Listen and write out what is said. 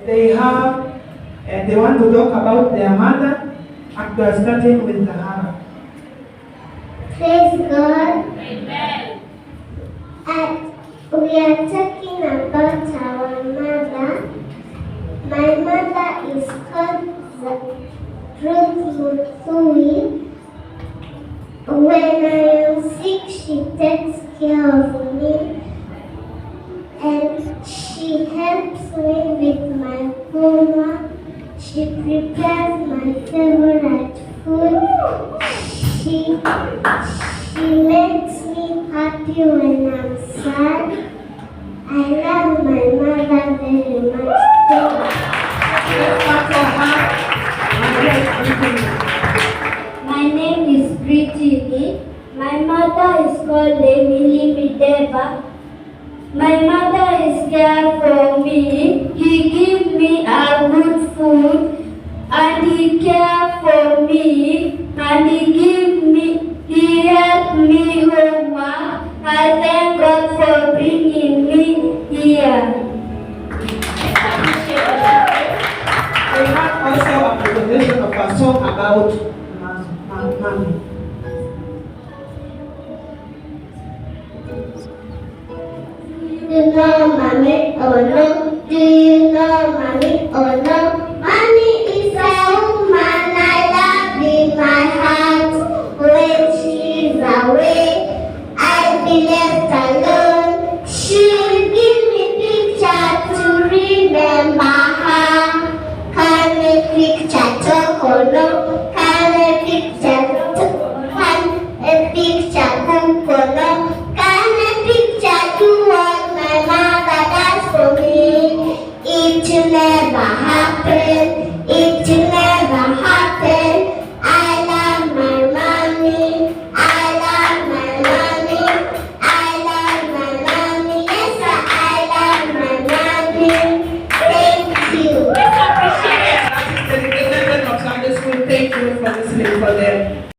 They want to talk about their mother, and we are starting with Tahara. Praise God. Amen. We are talking about our mother. My mother is called Ruth Muthui. When I am sick, she takes care of me, and she helps me with my homework. She prepares my favorite food. She makes me happy when I'm sad. I love my mother very much. My name is Pretty. My mother is called Emily Mideva. My mother is there for me. He gives me a good food, and he cares for me, and he helps me homework. I thank God for bringing me here. We have also a presentation of a song about mommy. Do you know mommy or no? Do you know mommy or no? Mommy is a woman I love in my heart. When she is away, I'll be left alone. She will give me picture to remember her. Can a picture talk or no? Can a picture cook or no? Can a picture do what my mother does for me? It will never happen. It will never happen. I love my mommy. I love my mommy. I love my mommy. Yes, sir, I love my mommy. Thank you. That is the representative of Sunday School. Thank you for listening for them.